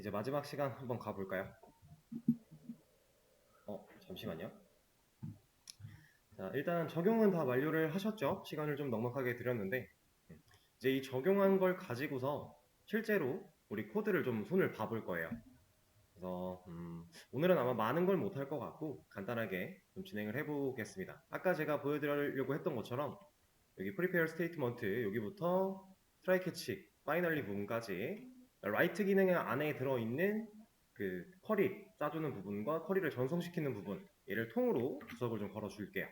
이제 마지막 시간 한번 가볼까요? 잠시만요. 자, 일단 적용은 다 완료를 하셨죠? 시간을 좀 넉넉하게 드렸는데 이제 이 적용한 걸 가지고서 실제로 우리 코드를 좀 손을 봐볼 거예요. 그래서 오늘은 아마 많은 걸 못할 것 같고 간단하게 좀 진행을 해보겠습니다. 아까 제가 보여드리려고 했던 것처럼 여기 prepare statement 여기부터 try catch, finally 부분까지 write 기능 안에 들어있는 그 쿼리 짜주는 부분과 쿼리를 전송시키는 부분 얘를 통으로 주석을 좀 걸어줄게요.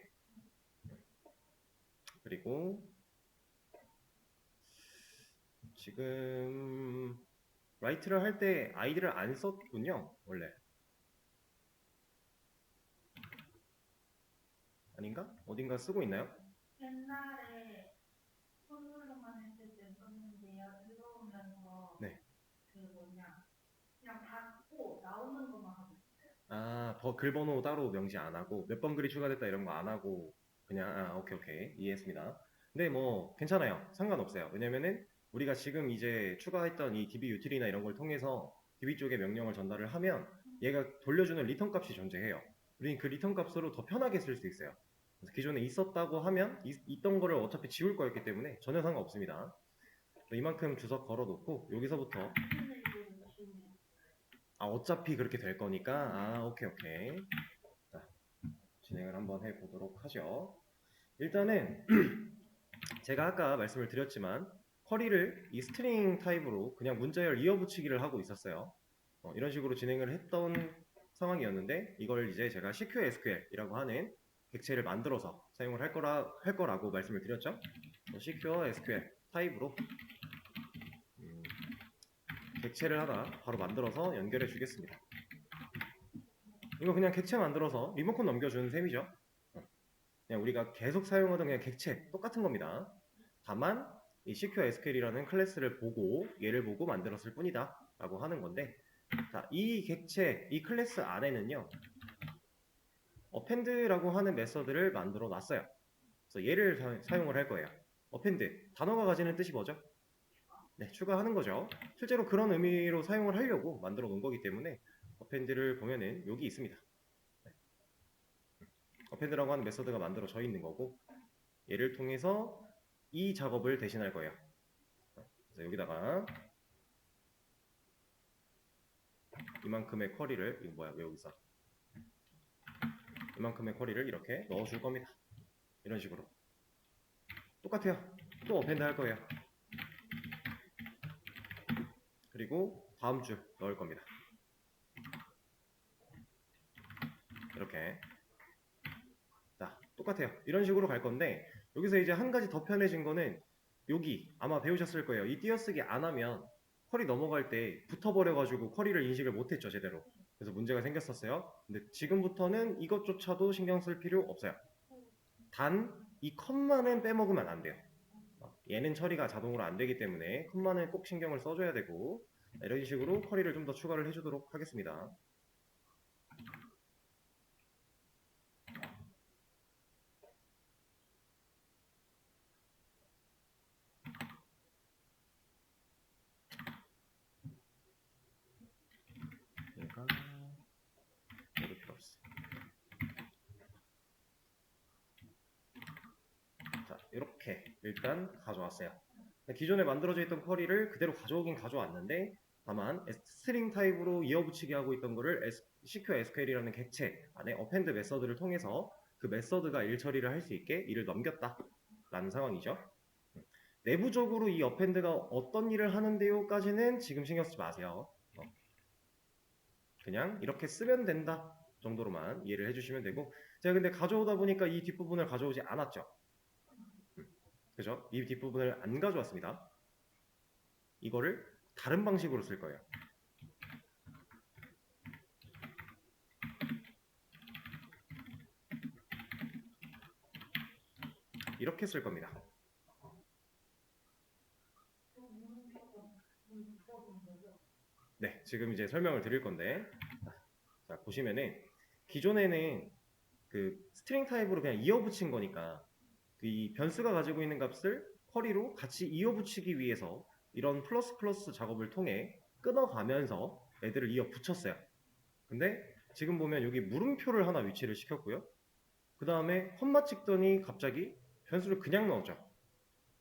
그리고 지금 write를 할 때 id를 안 썼군요. 원래 아닌가? 어딘가 쓰고 있나요? 옛날에 선물로만 했을 때 썼는데요. 들어오면서 네. 그 뭐냐 그냥 닫고 나오는 것만 하고 있어요. 글 번호 따로 명시 안 하고 몇 번 글이 추가됐다 이런 거 안 하고 그냥 오케이 이해했습니다. 근데 뭐 괜찮아요. 상관없어요. 왜냐면은 우리가 지금 이제 추가했던 이 db util이나 이런 걸 통해서 db 쪽에 명령을 전달을 하면 얘가 돌려주는 리턴 값이 존재해요. 우리는 그 리턴 값으로 더 편하게 쓸 수 있어요. 그래서 기존에 있었다고 하면 있던 거를 어차피 지울 거였기 때문에 전혀 상관없습니다. 이만큼 주석 걸어놓고 여기서부터 어차피 그렇게 될 거니까 오케이 자, 진행을 한번 해보도록 하죠. 일단은 제가 아까 말씀을 드렸지만 쿼리를 이 스트링 타입으로 그냥 문자열 이어붙이기를 하고 있었어요. 이런 식으로 진행을 했던 상황이었는데 이걸 이제 제가 CQSQL이라고 하는 객체를 만들어서 사용을 할 거라고 말씀을 드렸죠. CQSQL 타입으로 객체를 하나 바로 만들어서 연결해 주겠습니다. 이거 그냥 객체 만들어서 리모컨 넘겨주는 셈이죠. 그냥 우리가 계속 사용하던 그냥 객체 똑같은 겁니다. 다만 이 CQSQL이라는 클래스를 보고 얘를 보고 만들었을 뿐이다 라고 하는 건데 자, 이 객체, 이 클래스 안에는요 append라고 하는 메서드를 만들어 놨어요. 그래서 얘를 사용을 할 거예요. append, 단어가 가지는 뜻이 뭐죠? 네, 추가하는 거죠. 실제로 그런 의미로 사용을 하려고 만들어 놓은 거기 때문에 append를 보면은 여기 있습니다. append라고 하는 메서드가 만들어져 있는 거고 얘를 통해서 이 작업을 대신할 거예요. 그래서 여기다가 이만큼의 쿼리를 이거 뭐야 왜 여기 있어? 이만큼의 쿼리를 이렇게 넣어줄 겁니다. 이런 식으로 똑같아요. 또 append 할 거예요. 그리고 다음 줄 넣을 겁니다. 이렇게 자 똑같아요. 이런 식으로 갈 건데 여기서 이제 한 가지 더 편해진 거는 여기 아마 배우셨을 거예요. 이 띄어쓰기 안 하면 쿼리 넘어갈 때 붙어버려가지고 쿼리를 인식을 못했죠 제대로. 그래서 문제가 생겼었어요. 근데 지금부터는 이것조차도 신경 쓸 필요 없어요. 단 이 컷만은 빼먹으면 안 돼요. 얘는 처리가 자동으로 안 되기 때문에 컷만은 꼭 신경을 써줘야 되고 이런 식으로 쿼리를 좀 더 추가를 해주도록 하겠습니다. 얘가 얘도 필요 없어. 자, 이렇게 일단 가져왔어요. 기존에 만들어져 있던 쿼리를 그대로 가져오긴 가져왔는데 다만 스트링 타입으로 이어붙이게 하고 있던 거를 CQSQL이라는 객체 안에 append 메서드를 통해서 그 메서드가 일 처리를 할 수 있게 일을 넘겼다라는 상황이죠. 내부적으로 이 append가 어떤 일을 하는데요까지는 지금 신경 쓰지 마세요. 그냥 이렇게 쓰면 된다 정도로만 이해를 해주시면 되고 제가 근데 가져오다 보니까 이 뒷부분을 가져오지 않았죠. 그죠? 이 뒷부분을 안 가져왔습니다. 이거를 다른 방식으로 쓸 거예요. 이렇게 쓸 겁니다. 네, 지금 이제 설명을 드릴 건데 자, 보시면은 기존에는 그 스트링 타입으로 그냥 이어붙인 거니까 이 변수가 가지고 있는 값을 쿼리로 같이 이어붙이기 위해서 이런 플러스 플러스 작업을 통해 끊어가면서 애들을 이어 붙였어요. 근데 지금 보면 여기 물음표를 하나 위치를 시켰고요. 그 다음에 콤마 찍더니 갑자기 변수를 그냥 넣었죠.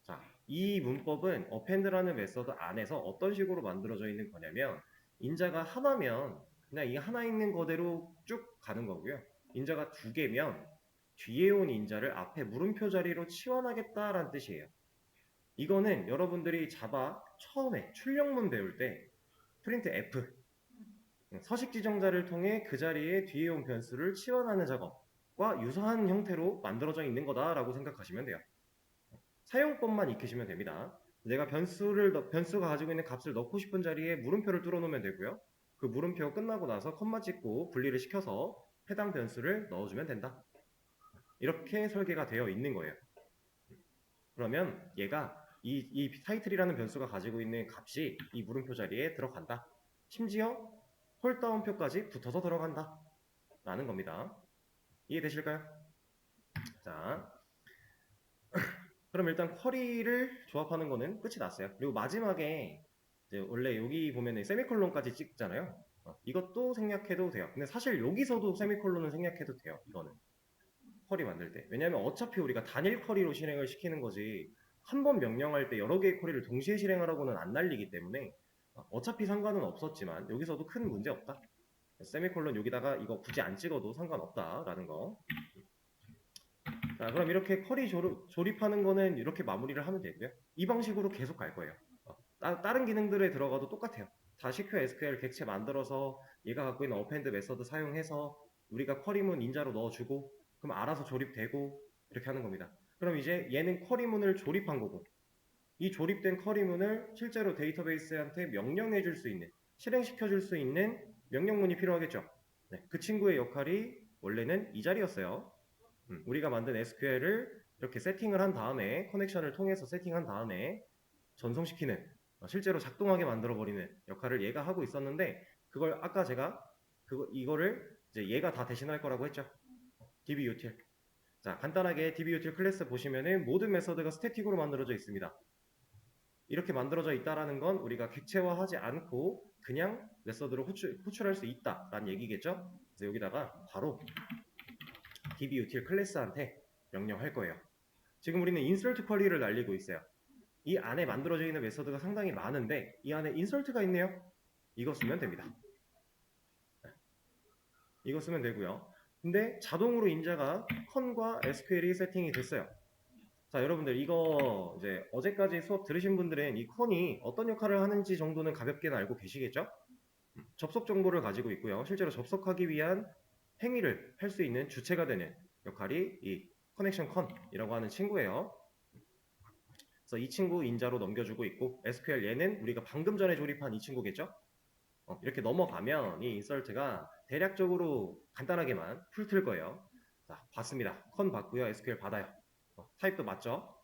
자, 이 문법은 append라는 메서드 안에서 어떤 식으로 만들어져 있는 거냐면 인자가 하나면 그냥 이 하나 있는 거대로 쭉 가는 거고요. 인자가 두 개면 뒤에 온 인자를 앞에 물음표 자리로 치환하겠다라는 뜻이에요. 이거는 여러분들이 자바 처음에 출력문 배울 때 프린트 F 서식 지정자를 통해 그 자리에 뒤에 온 변수를 치환하는 작업과 유사한 형태로 만들어져 있는 거다라고 생각하시면 돼요. 사용법만 익히시면 됩니다. 내가 변수가 가지고 있는 값을 넣고 싶은 자리에 물음표를 뚫어 놓으면 되고요. 그 물음표 끝나고 나서 컴마 찍고 분리를 시켜서 해당 변수를 넣어주면 된다. 이렇게 설계가 되어 있는 거예요. 그러면 얘가 이 타이틀이라는 변수가 가지고 있는 값이 이 물음표 자리에 들어간다. 심지어 홀다운표까지 붙어서 들어간다. 라는 겁니다. 이해되실까요? 자, 그럼 일단 쿼리를 조합하는 거는 끝이 났어요. 그리고 마지막에 이제 원래 여기 보면 세미콜론까지 찍잖아요. 이것도 생략해도 돼요. 근데 사실 여기서도 세미콜론은 생략해도 돼요. 이거는 쿼리 만들 때. 왜냐하면 어차피 우리가 단일 쿼리로 실행을 시키는 거지 한 번 명령할 때 여러 개의 쿼리를 동시에 실행하라고는 안 날리기 때문에 어차피 상관은 없었지만 여기서도 큰 문제 없다. 세미콜론 여기다가 이거 굳이 안 찍어도 상관없다라는 거. 자, 그럼 이렇게 쿼리 조립하는 거는 이렇게 마무리를 하면 되고요. 이 방식으로 계속 갈 거예요. 다른 기능들에 들어가도 똑같아요. 다 CQ SQL 객체 만들어서 얘가 갖고 있는 어펜드 메서드 사용해서 우리가 쿼리문 인자로 넣어주고 그럼 알아서 조립되고 이렇게 하는 겁니다. 그럼 이제 얘는 쿼리문을 조립한 거고 이 조립된 쿼리문을 실제로 데이터베이스한테 명령해 줄 수 있는 실행시켜 줄 수 있는 명령문이 필요하겠죠. 네, 그 친구의 역할이 원래는 이 자리였어요. 우리가 만든 SQL을 이렇게 세팅을 한 다음에 커넥션을 통해서 세팅한 다음에 전송시키는 실제로 작동하게 만들어버리는 역할을 얘가 하고 있었는데 그걸 아까 제가 이거를 이제 얘가 다 대신할 거라고 했죠. dbutil. 자, 간단하게 dbutil 클래스 보시면은 모든 메서드가 스태틱으로 만들어져 있습니다. 이렇게 만들어져 있다라는 건 우리가 객체화하지 않고 그냥 메서드로 호출할 수 있다라는 얘기겠죠. 그래서 여기다가 바로 dbutil 클래스한테 명령할 거예요. 지금 우리는 insert 쿼리를 날리고 있어요. 이 안에 만들어져 있는 메서드가 상당히 많은데 이 안에 insert가 있네요. 이거 쓰면 됩니다. 이거 쓰면 되고요. 근데 자동으로 인자가 con과 SQL이 세팅이 됐어요. 자, 여러분들 이거 이제 어제까지 수업 들으신 분들은 이 con이 어떤 역할을 하는지 정도는 가볍게는 알고 계시겠죠? 접속 정보를 가지고 있고요. 실제로 접속하기 위한 행위를 할 수 있는 주체가 되는 역할이 이 커넥션 con이라고 하는 친구예요. 그래서 이 친구 인자로 넘겨주고 있고 SQL 얘는 우리가 방금 전에 조립한 이 친구겠죠? 이렇게 넘어가면 이 인설트가 대략적으로 간단하게만 풀틀 거예요. 자, 봤습니다. 컨 받고요. SQL 받아요. 타입도 맞죠?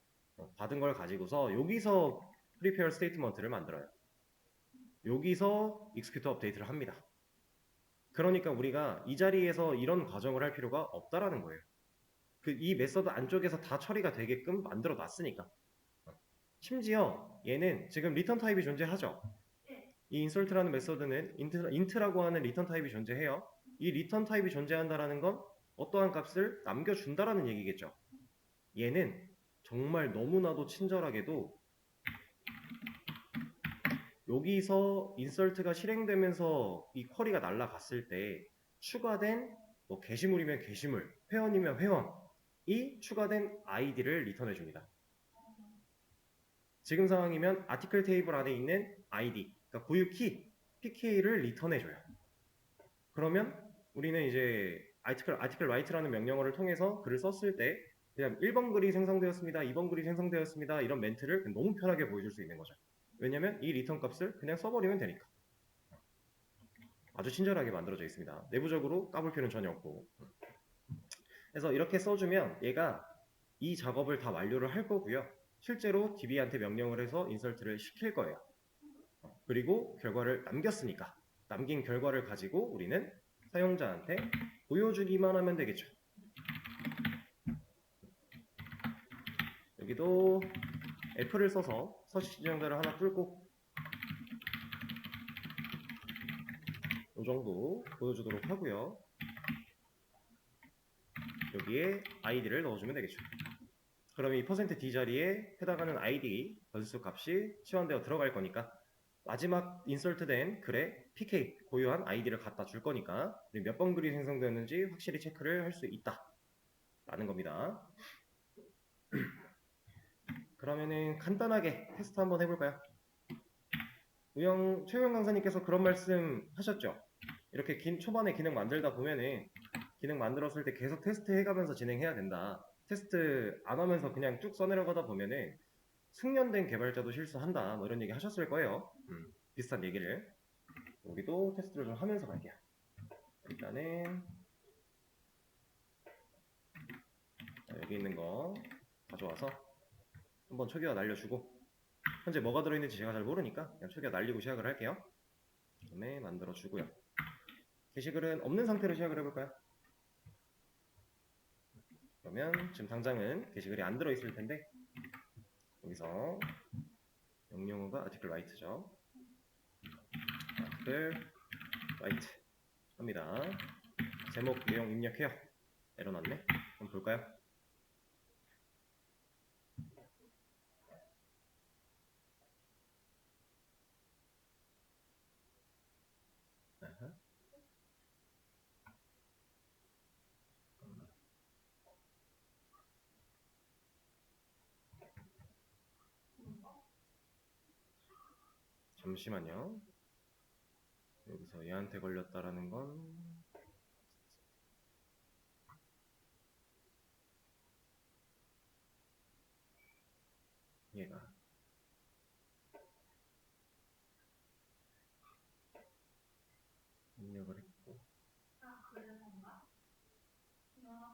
받은 걸 가지고서 여기서 prepare statement를 만들어요. 여기서 execute 업데이트를 합니다. 그러니까 우리가 이 자리에서 이런 과정을 할 필요가 없다라는 거예요. 이 메서드 안쪽에서 다 처리가 되게끔 만들어 놨으니까. 심지어 얘는 지금 리턴 타입이 존재하죠. 이 insert라는 메서드는 int라고 하는 리턴 타입이 존재해요. 이 리턴 타입이 존재한다라는 건 어떠한 값을 남겨준다라는 얘기겠죠. 얘는 정말 너무나도 친절하게도 여기서 insert가 실행되면서 이 쿼리가 날아갔을 때 추가된 뭐 게시물이면 게시물, 회원이면 회원이 추가된 아이디를 리턴해 줍니다. 지금 상황이면 아티클 테이블 안에 있는 아이디, 그러니까 고유 키, PK를 리턴해 줘요. 그러면 우리는 이제 article write라는 명령어를 통해서 글을 썼을 때 그냥 1번 글이 생성되었습니다. 2번 글이 생성되었습니다. 이런 멘트를 너무 편하게 보여줄 수 있는 거죠. 왜냐면 이 리턴 값을 그냥 써버리면 되니까. 아주 친절하게 만들어져 있습니다. 내부적으로 까볼 필요는 전혀 없고. 그래서 이렇게 써주면 얘가 이 작업을 다 완료를 할 거고요. 실제로 DB한테 명령을 해서 인설트를 시킬 거예요. 그리고 결과를 남겼으니까 남긴 결과를 가지고 우리는 사용자한테 보여주기만 하면 되겠죠. 여기도 F를 써서 서식 지정자를 하나 뚫고 이 정도 보여주도록 하고요. 여기에 아이디를 넣어주면 되겠죠. 그럼 이 %d 자리에 해당하는 아이디 변수 값이 치환되어 들어갈 거니까 마지막 인설트된 글에 pk 고유한 아이디를 갖다 줄 거니까 몇 번 글이 생성되었는지 확실히 체크를 할 수 있다 라는 겁니다. 그러면은 간단하게 테스트 한번 해볼까요? 최우영 강사님께서 그런 말씀 하셨죠? 이렇게 초반에 기능 만들다 보면은 기능 만들었을 때 계속 테스트 해가면서 진행해야 된다. 테스트 안 하면서 그냥 쭉 써내려가다 보면은 숙련된 개발자도 실수한다. 뭐 이런 얘기 하셨을 거예요. 비슷한 얘기를. 여기도 테스트를 좀 하면서 갈게요. 일단은 여기 있는 거 가져와서 한번 초기화 날려주고 현재 뭐가 들어있는지 제가 잘 모르니까 그냥 초기화 날리고 시작을 할게요. 그다음에 만들어주고요. 게시글은 없는 상태로 시작을 해볼까요? 그러면 지금 당장은 게시글이 안 들어있을 텐데 여기서 영영어가 아티클 라이트죠. 아티클 라이트 합니다. 제목 내용 입력해요. 에러 났네. 한번 볼까요? 아하. 잠시만요. 여기서 얘한테 걸렸다라는 건 얘가 입력을 했고 그래서인가?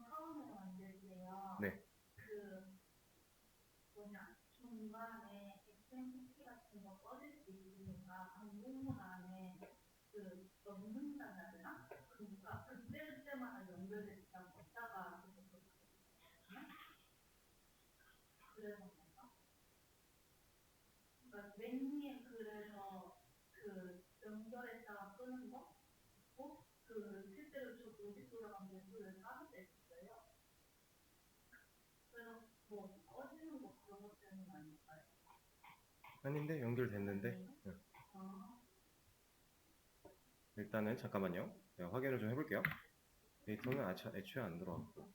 처음에 만들 때요. 네. 중간에 XMPP 같은 거 꺼질 수 있으니까 공문 안에 넣는다는 되나? 그러니까 그때마다 연결됐다가 걷다가 그래서 뭔가? 그러니까 맨 위에 그래서 연결했다가 끄는 거? 실제로 저 로직 돌아간 매수를 따로 냈어요. 그래서 뭐 꺼지는 거 그런 것 때문 아닐까요? 아닌데 연결됐는데. 응. 일단은 잠깐만요. 제가 확인을 좀 해볼게요. 데이터는 애초에 안 들어왔고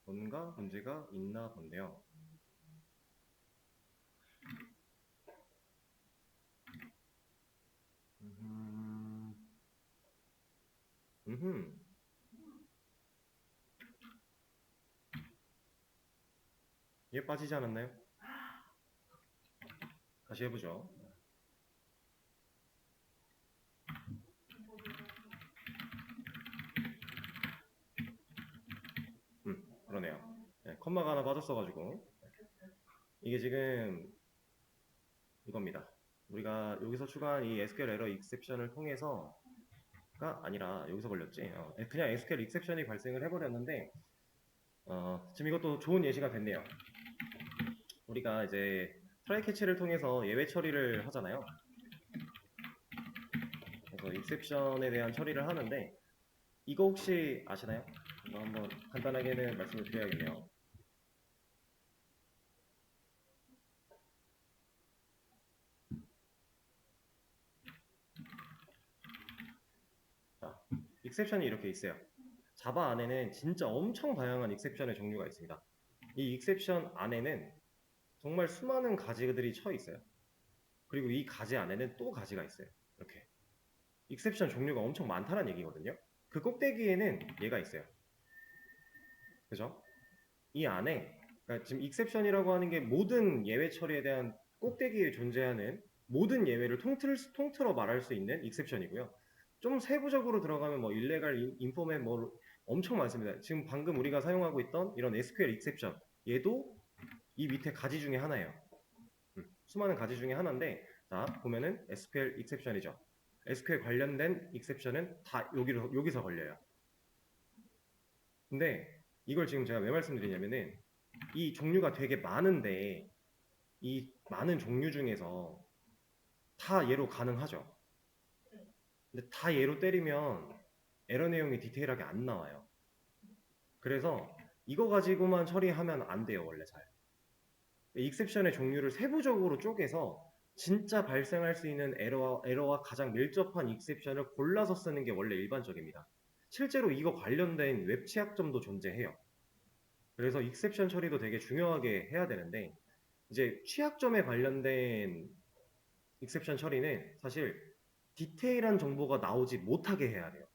뭔가 문제가 있나 본데요. 얘 빠지지 않았나요? 다시 해보죠. 그러네요. 네, 컴마가 하나 빠졌어가지고 이게 지금 이겁니다. 우리가 여기서 추가한 이 SQL 에러 익셉션을 통해서가 아니라 여기서 걸렸지. 그냥 SQL 익셉션이 발생을 해버렸는데 지금 이것도 좋은 예시가 됐네요. 우리가 이제 트라이 캐치를 통해서 예외 처리를 하잖아요. 그래서 익셉션에 대한 처리를 하는데 이거 혹시 아시나요? 이거 한번 간단하게는 말씀을 드려야겠네요. 자, 익셉션이 이렇게 있어요. 자바 안에는 진짜 엄청 다양한 익셉션의 종류가 있습니다. 이 익셉션 안에는 정말 수많은 가지들이 쳐 있어요. 그리고 이 가지 안에는 또 가지가 있어요. 이렇게 익셉션 종류가 엄청 많다는 얘기거든요. 그 꼭대기에는 얘가 있어요. 그죠? 이 안에 그러니까 지금 익셉션이라고 하는 게 모든 예외 처리에 대한 꼭대기에 존재하는 모든 예외를 통틀어 말할 수 있는 익셉션이고요. 좀 세부적으로 들어가면 뭐 일레갈 인포맷 뭐 엄청 많습니다. 지금 방금 우리가 사용하고 있던 이런 SQL 익셉션 얘도 이 밑에 가지 중에 하나예요. 수많은 가지 중에 하나인데 자 보면은 SQL 익셉션이죠. SQL 관련된 익셉션은 다 여기서 걸려요. 근데 이걸 지금 제가 왜 말씀드리냐면은 이 종류가 되게 많은데 이 많은 종류 중에서 다 얘로 가능하죠. 근데 다 얘로 때리면 에러 내용이 디테일하게 안 나와요. 그래서 이거 가지고만 처리하면 안 돼요, 원래 잘. 익셉션의 종류를 세부적으로 쪼개서 진짜 발생할 수 있는 에러와 가장 밀접한 익셉션을 골라서 쓰는 게 원래 일반적입니다. 실제로 이거 관련된 웹 취약점도 존재해요. 그래서 익셉션 처리도 되게 중요하게 해야 되는데, 이제 취약점에 관련된 익셉션 처리는 사실 디테일한 정보가 나오지 못하게 해야 돼요.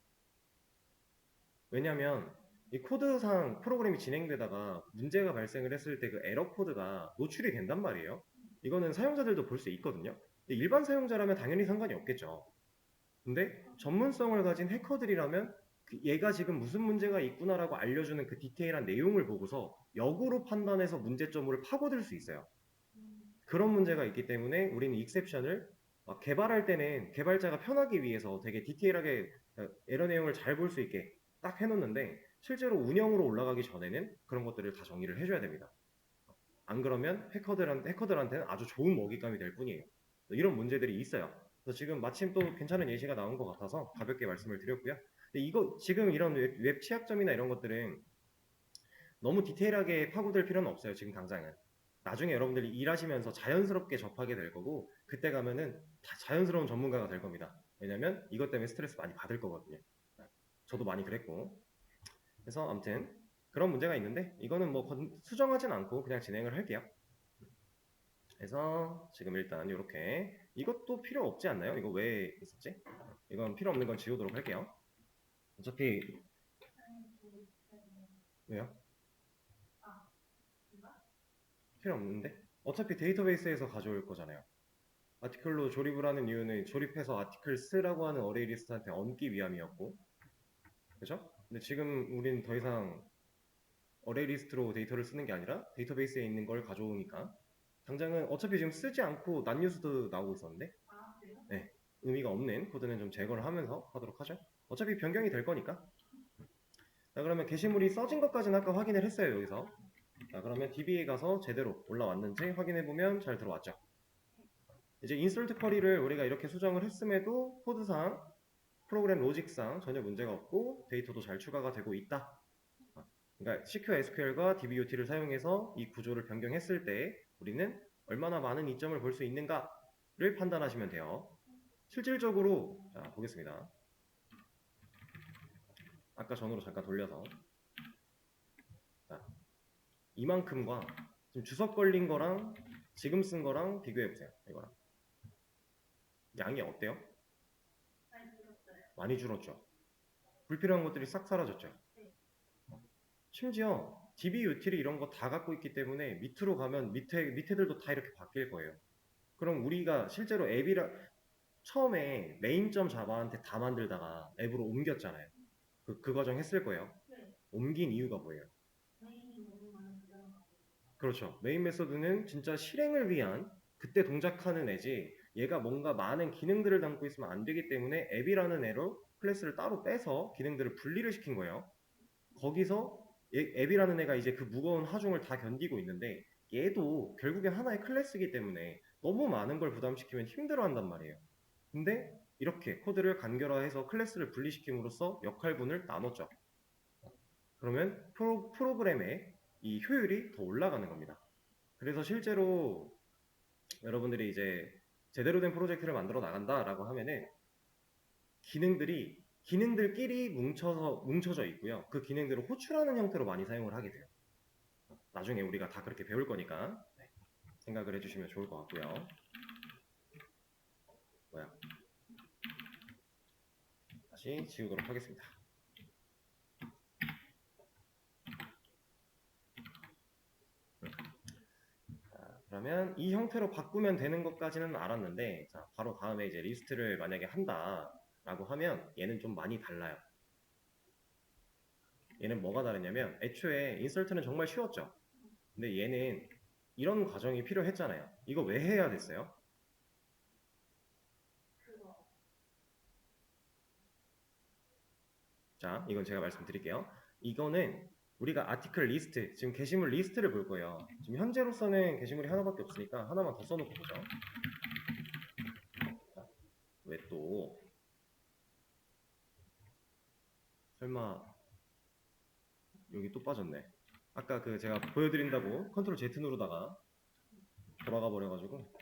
왜냐면 이 코드상 프로그램이 진행되다가 문제가 발생을 했을 때 그 에러 코드가 노출이 된단 말이에요. 이거는 사용자들도 볼 수 있거든요. 근데 일반 사용자라면 당연히 상관이 없겠죠. 근데 전문성을 가진 해커들이라면 얘가 지금 무슨 문제가 있구나라고 알려주는 그 디테일한 내용을 보고서 역으로 판단해서 문제점을 파고들 수 있어요. 그런 문제가 있기 때문에 우리는 익셉션을 개발할 때는 개발자가 편하기 위해서 되게 디테일하게 에러 내용을 잘 볼 수 있게 딱 해놓는데, 실제로 운영으로 올라가기 전에는 그런 것들을 다 정리를 해줘야 됩니다. 안 그러면 해커들한테는 아주 좋은 먹잇감이 될 뿐이에요. 이런 문제들이 있어요. 그래서 지금 마침 또 괜찮은 예시가 나온 것 같아서 가볍게 말씀을 드렸고요. 근데 이거 지금 이런 웹 취약점이나 이런 것들은 너무 디테일하게 파고들 필요는 없어요. 지금 당장은. 나중에 여러분들이 일하시면서 자연스럽게 접하게 될 거고, 그때 가면은 다 자연스러운 전문가가 될 겁니다. 왜냐면 이것 때문에 스트레스 많이 받을 거거든요. 저도 많이 그랬고. 그래서 아무튼 그런 문제가 있는데, 이거는 뭐 수정하진 않고 그냥 진행을 할게요. 그래서 지금 일단 이렇게, 이것도 필요 없지 않나요? 이거 왜 있었지? 이건 필요 없는 건 지우도록 할게요. 어차피 왜요? 필요 없는데? 어차피 데이터베이스에서 가져올 거잖아요. 아티클로 조립을 하는 이유는 조립해서 아티클 쓰라고 하는 어레이 리스트한테 얹기 위함이었고, 그죠? 근데 지금 우린 더 이상 어레이 리스트로 데이터를 쓰는 게 아니라 데이터베이스에 있는 걸 가져오니까, 당장은 어차피 지금 쓰지 않고 난뉴스도 나오고 있었는데, 네, 의미가 없는 코드는 좀 제거를 하면서 하도록 하죠. 어차피 변경이 될 거니까. 자, 그러면 게시물이 써진 것까지는 아까 확인을 했어요, 여기서. 자, 그러면 DB에 가서 제대로 올라왔는지 확인해보면 잘 들어왔죠. 이제 인서트 쿼리를 우리가 이렇게 수정을 했음에도 코드상, 프로그램 로직상 전혀 문제가 없고 데이터도 잘 추가가 되고 있다. 그러니까 CQ SQL과 DBOT를 사용해서 이 구조를 변경했을 때 우리는 얼마나 많은 이점을 볼 수 있는가를 판단하시면 돼요. 실질적으로, 자, 보겠습니다. 아까 전으로 잠깐 돌려서, 자, 이만큼과 지금 주석 걸린 거랑 지금 쓴 거랑 비교해보세요. 이거랑 양이 어때요? 많이 줄었죠. 불필요한 것들이 싹 사라졌죠. 심지어 DB 유틸이 이런 거 다 갖고 있기 때문에 밑으로 가면 밑에들도 다 이렇게 바뀔 거예요. 그럼 우리가 실제로 앱이라 처음에 메인.점 자바한테 다 만들다가 앱으로 옮겼잖아요. 그 과정 했을 거예요. 옮긴 이유가 뭐예요? 그렇죠. 메인 메서드는 진짜 실행을 위한 그때 동작하는 애지, 얘가 뭔가 많은 기능들을 담고 있으면 안 되기 때문에 앱이라는 애로 클래스를 따로 빼서 기능들을 분리를 시킨 거예요. 거기서 앱이라는 애가 이제 그 무거운 하중을 다 견디고 있는데, 얘도 결국엔 하나의 클래스이기 때문에 너무 많은 걸 부담시키면 힘들어한단 말이에요. 근데 이렇게 코드를 간결화해서 클래스를 분리시킴으로써 역할분을 나눴죠. 그러면 프로그램의 이 효율이 더 올라가는 겁니다. 그래서 실제로 여러분들이 이제 제대로 된 프로젝트를 만들어 나간다라고 하면은 기능들끼리 뭉쳐져 있고요. 그 기능들을 호출하는 형태로 많이 사용을 하게 돼요. 나중에 우리가 다 그렇게 배울 거니까 생각을 해주시면 좋을 것 같고요. 다시 지우도록 하겠습니다. 자, 그러면 이 형태로 바꾸면 되는 것까지는 알았는데, 자, 바로 다음에 이제 리스트를 만약에 한다라고 하면 얘는 좀 많이 달라요. 얘는 뭐가 다르냐면, 애초에 인설트는 정말 쉬웠죠. 근데 얘는 이런 과정이 필요했잖아요. 이거 왜 해야 됐어요? 자, 이건 제가 말씀드릴게요. 이거는 우리가 아티클 리스트, 지금 게시물 리스트를 볼 거예요. 지금 현재로서는 게시물이 하나밖에 없으니까 하나만 더 써놓고 보죠. 자, 왜 또 설마 여기 또 빠졌네. 아까 그 제가 보여드린다고 컨트롤 Z 누르다가 돌아가 버려가지고.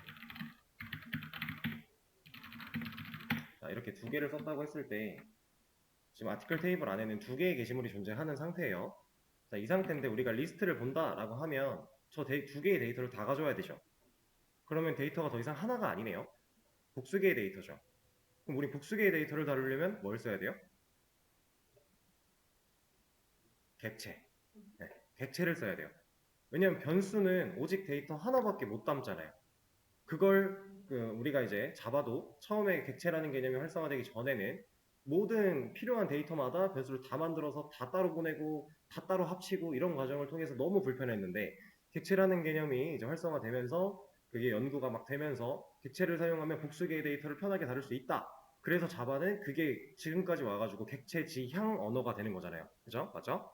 자, 이렇게 두 개를 썼다고 했을 때 지금 아티클 테이블 안에는 두 개의 게시물이 존재하는 상태예요. 자, 이 상태인데 우리가 리스트를 본다라고 하면 저 두 개의 데이터를 다 가져와야 되죠. 그러면 데이터가 더 이상 하나가 아니네요. 복수개의 데이터죠. 그럼 우리 복수개의 데이터를 다루려면 뭘 써야 돼요? 객체. 네, 객체를 써야 돼요. 왜냐면 변수는 오직 데이터 하나밖에 못 담잖아요. 그걸 우리가 이제 자바도 처음에 객체라는 개념이 활성화되기 전에는 모든 필요한 데이터마다 변수를 다 만들어서 다 따로 보내고 다 따로 합치고 이런 과정을 통해서 너무 불편했는데, 객체라는 개념이 이제 활성화되면서 그게 연구가 막 되면서 객체를 사용하면 복수개의 데이터를 편하게 다룰 수 있다. 그래서 자바는 그게 지금까지 와가지고 객체 지향 언어가 되는 거잖아요. 그죠? 맞죠?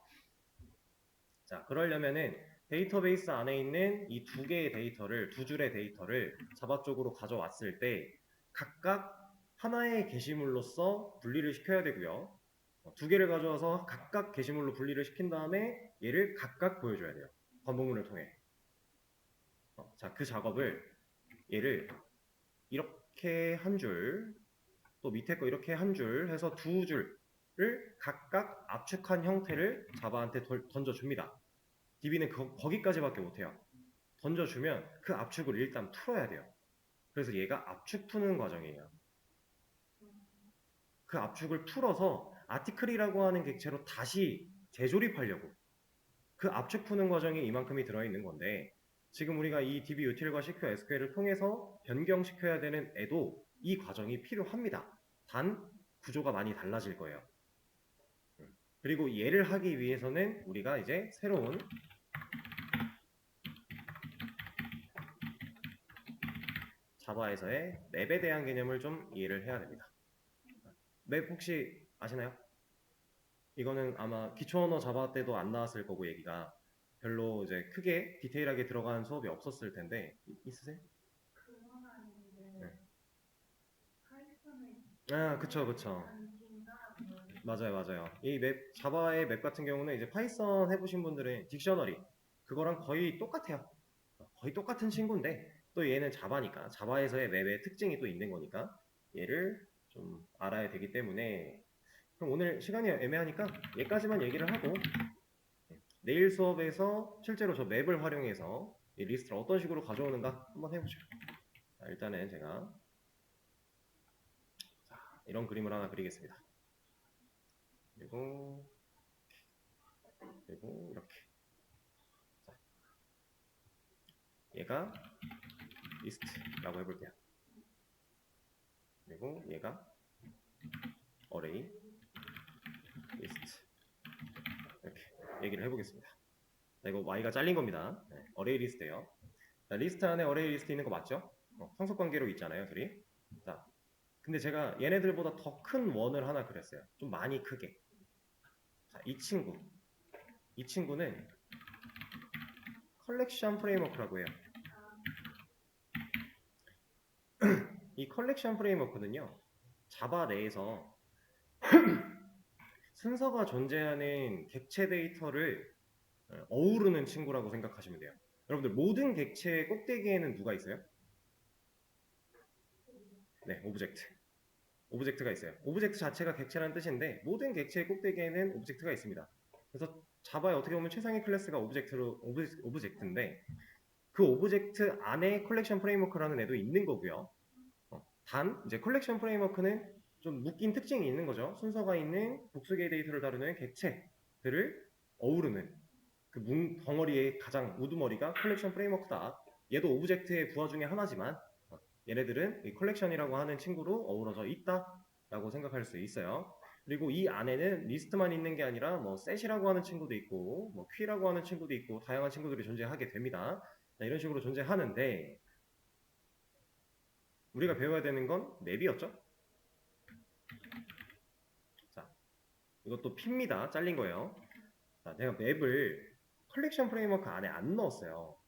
자, 그러려면은 데이터베이스 안에 있는 이 두 개의 데이터를, 두 줄의 데이터를 자바 쪽으로 가져왔을 때 각각 하나의 게시물로서 분리를 시켜야 되고요. 두 개를 가져와서 각각 게시물로 분리를 시킨 다음에 얘를 각각 보여줘야 돼요. 반복문을 통해. 자, 그 작업을 얘를 이렇게 한 줄, 또 밑에 거 이렇게 한 줄 해서 두 줄을 각각 압축한 형태를 자바한테 던져줍니다. DB는 거기까지밖에 못해요. 던져주면 그 압축을 일단 풀어야 돼요. 그래서 얘가 압축 푸는 과정이에요. 그 압축을 풀어서 아티클이라고 하는 객체로 다시 재조립하려고, 그 압축 푸는 과정이 이만큼이 들어있는 건데, 지금 우리가 이 DB util과 CQ SQL을 통해서 변경시켜야 되는 애도 이 과정이 필요합니다. 단 구조가 많이 달라질 거예요. 그리고 얘를 하기 위해서는 우리가 이제 새로운 자바에서의 맵에 대한 개념을 좀 이해를 해야 됩니다. 맵 혹시 아시나요? 이거는 아마 기초 언어 자바 때도 안 나왔을 거고, 얘기가 별로 이제 크게 디테일하게 들어간 수업이 없었을 텐데 있으세요? 그건 아닌데 네. 파이썬에 아, 그쵸. 맞아요. 이 맵, 자바의 맵 같은 경우는 이제 파이썬 해보신 분들은 딕셔너리 그거랑 거의 똑같아요. 거의 똑같은 친구인데 또 얘는 자바니까, 자바에서의 맵의 특징이 또 있는 거니까 얘를 좀 알아야 되기 때문에, 그럼 오늘 시간이 애매하니까 얘까지만 얘기를 하고 내일 수업에서 실제로 저 맵을 활용해서 이 리스트를 어떤 식으로 가져오는가 한번 해보죠. 자, 일단은 제가 이런 그림을 하나 그리겠습니다. 그리고 이렇게. 자, 얘가 리스트라고 해볼게요. 그리고 얘가 어레이 리스트, 이렇게 얘기를 해보겠습니다. 자, 이거 y가 잘린 겁니다. 네, 어레이 리스트예요. 자, 리스트 안에 어레이 리스트 있는 거 맞죠? 상속관계로 있잖아요, 둘이. 자, 근데 제가 얘네들보다 더 큰 원을 하나 그렸어요. 좀 많이 크게. 자, 이 친구는 컬렉션 프레임워크라고 해요. 이 컬렉션 프레임워크는요, 자바 내에서 순서가 존재하는 객체 데이터를 어우르는 친구라고 생각하시면 돼요. 여러분들 모든 객체의 꼭대기에는 누가 있어요? 네, 오브젝트가 있어요. 오브젝트 자체가 객체라는 뜻인데 모든 객체의 꼭대기에는 오브젝트가 있습니다. 그래서 자바에 어떻게 보면 최상위 클래스가 오브젝트인데, 그 오브젝트 안에 컬렉션 프레임워크라는 애도 있는 거고요. 단 이제 컬렉션 프레임워크는 좀 묶인 특징이 있는 거죠. 순서가 있는 복수개의 데이터를 다루는 객체들을 어우르는 그 덩어리의 가장 우두머리가 컬렉션 프레임워크다. 얘도 오브젝트의 부하 중에 하나지만 얘네들은 이 컬렉션이라고 하는 친구로 어우러져 있다라고 생각할 수 있어요. 그리고 이 안에는 리스트만 있는 게 아니라 뭐 셋이라고 하는 친구도 있고 뭐 퀴라고 하는 친구도 있고 다양한 친구들이 존재하게 됩니다. 자, 이런 식으로 존재하는데 우리가 배워야 되는 건 맵이었죠? 자, 이것도 P입니다. 잘린 거예요. 자, 내가 맵을 컬렉션 프레임워크 안에 안 넣었어요.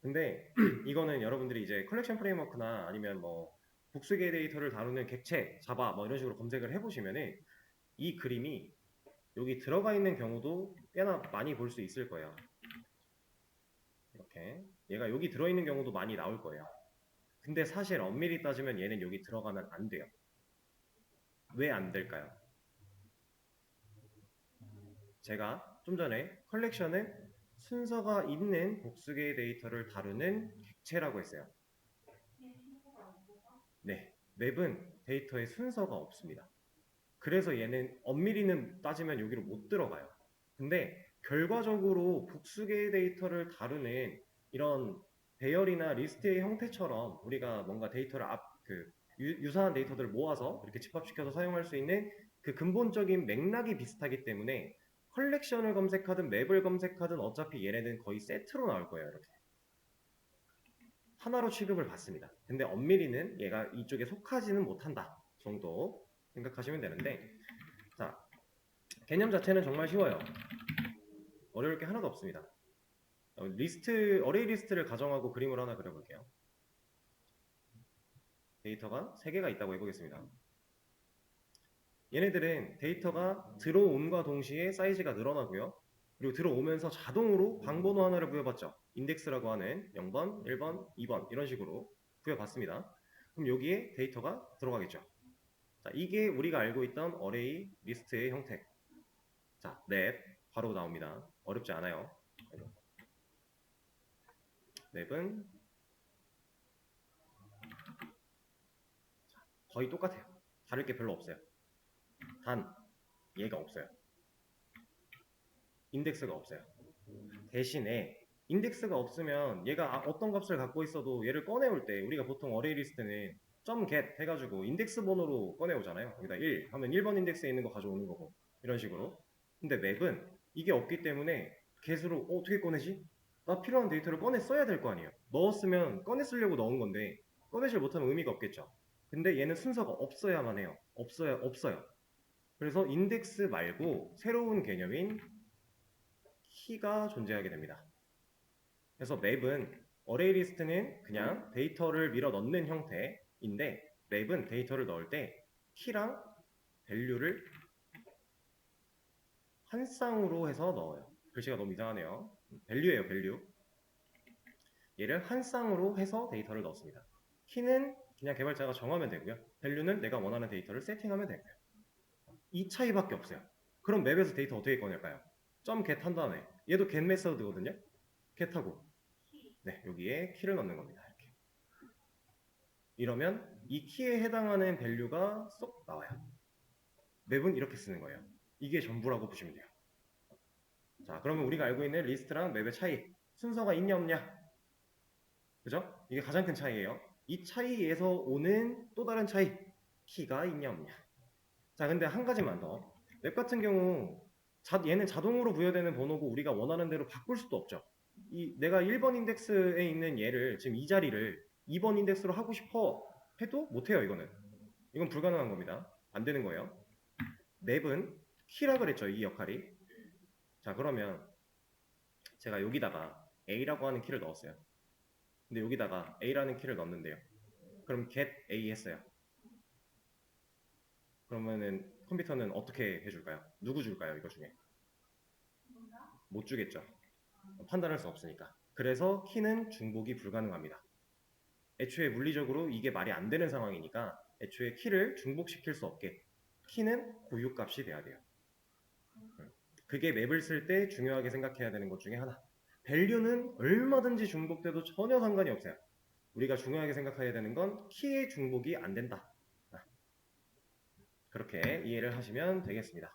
근데 이거는 여러분들이 이제 컬렉션 프레임워크나 아니면 뭐 복수개 데이터를 다루는 객체, 자바 뭐 이런 식으로 검색을 해보시면은 이 그림이 여기 들어가 있는 경우도 꽤나 많이 볼 수 있을 거예요. 이렇게 얘가 여기 들어있는 경우도 많이 나올 거예요. 근데 사실 엄밀히 따지면 얘는 여기 들어가면 안 돼요. 왜 안 될까요? 제가 좀 전에 컬렉션은 순서가 있는 복수개의 데이터를 다루는 객체라고 했어요. 네, 맵은 데이터에 순서가 없습니다. 그래서 얘는 엄밀히는 따지면 여기로 못 들어가요. 근데 결과적으로 복수개의 데이터를 다루는 이런 배열이나 리스트의 형태처럼 우리가 뭔가 데이터를 유사한 데이터들을 모아서 이렇게 집합시켜서 사용할 수 있는 그 근본적인 맥락이 비슷하기 때문에 컬렉션을 검색하든 맵을 검색하든 어차피 얘네는 거의 세트로 나올 거예요. 이렇게 하나로 취급을 받습니다. 근데 엄밀히는 얘가 이쪽에 속하지는 못한다 정도 생각하시면 되는데, 자, 개념 자체는 정말 쉬워요. 어려울 게 하나도 없습니다. 어레이 리스트를 가정하고 그림을 하나 그려볼게요. 데이터가 3개가 있다고 해보겠습니다. 얘네들은 데이터가 들어옴과 동시에 사이즈가 늘어나고요. 그리고 들어오면서 자동으로 방번호 하나를 부여받죠. 인덱스라고 하는 0번, 1번, 2번 이런 식으로 부여받습니다. 그럼 여기에 데이터가 들어가겠죠. 자, 이게 우리가 알고 있던 어레이 리스트의 형태. 자, 맵 바로 나옵니다. 어렵지 않아요. 맵은 거의 똑같아요. 다를 게 별로 없어요. 단 얘가 없어요. 인덱스가 없어요. 대신에 인덱스가 없으면 얘가 어떤 값을 갖고 있어도 얘를 꺼내올 때 우리가 보통 어레이 리스트는 .get 해가지고 인덱스 번호로 꺼내오잖아요. 여기다 1 하면 1번 인덱스에 있는 거 가져오는 거고 이런 식으로. 근데 맵은 이게 없기 때문에 get으로 어떻게 꺼내지? 나 필요한 데이터를 꺼내 써야 될 거 아니에요. 넣었으면 꺼내 쓰려고 넣은 건데 꺼내질 못하면 의미가 없겠죠. 근데 얘는 순서가 없어야만 해요. 없어요. 그래서 인덱스 말고 새로운 개념인 키가 존재하게 됩니다. 그래서 맵은 어레이 리스트는 그냥 데이터를 밀어 넣는 형태인데 맵은 데이터를 넣을 때 키랑 밸류를 한 쌍으로 해서 넣어요. 글씨가 너무 이상하네요. 밸류예요, 밸류. 얘를 한 쌍으로 해서 데이터를 넣습니다. 키는 그냥 개발자가 정하면 되고요. 밸류는 내가 원하는 데이터를 세팅하면 되고요. 이 차이밖에 없어요. 그럼 맵에서 데이터 어떻게 꺼낼까요? .get 한 다음에 얘도 get 메서드거든요. get하고 네, 여기에 키를 넣는 겁니다. 이렇게. 이러면 이 키에 해당하는 밸류가 쏙 나와요. 맵은 이렇게 쓰는 거예요. 이게 전부라고 보시면 돼요. 자, 그러면 우리가 알고 있는 리스트랑 맵의 차이, 순서가 있냐 없냐, 그죠? 이게 가장 큰 차이예요. 이 차이에서 오는 또 다른 차이, 키가 있냐 없냐. 자, 근데 한 가지만 더. 맵 같은 경우 얘는 자동으로 부여되는 번호고 우리가 원하는 대로 바꿀 수도 없죠. 내가 1번 인덱스에 있는 얘를 지금 이 자리를 2번 인덱스로 하고 싶어 해도 못해요. 이건 불가능한 겁니다. 안 되는 거예요. 맵은 키라 그랬죠. 이 역할이. 자, 그러면 제가 여기다가 A라고 하는 키를 넣었어요. 근데 여기다가 A라는 키를 넣었는데요. 그럼 get A 했어요. 그러면은 컴퓨터는 어떻게 해줄까요? 누구 줄까요? 이거 중에 못 주겠죠. 판단할 수 없으니까. 그래서 키는 중복이 불가능합니다. 애초에 물리적으로 이게 말이 안 되는 상황이니까 애초에 키를 중복시킬 수 없게 키는 고유값이 돼야 돼요. 그게 맵을 쓸 때 중요하게 생각해야 되는 것 중에 하나. 밸류는 얼마든지 중복돼도 전혀 상관이 없어요. 우리가 중요하게 생각해야 되는 건 키의 중복이 안 된다. 그렇게 이해를 하시면 되겠습니다.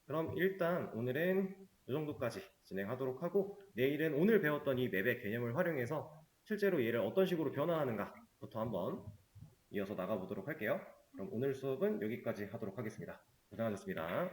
그럼 일단 오늘은 이 정도까지 진행하도록 하고, 내일은 오늘 배웠던 이 맵의 개념을 활용해서 실제로 얘를 어떤 식으로 변화하는가부터 한번 이어서 나가보도록 할게요. 그럼 오늘 수업은 여기까지 하도록 하겠습니다. 고생하셨습니다.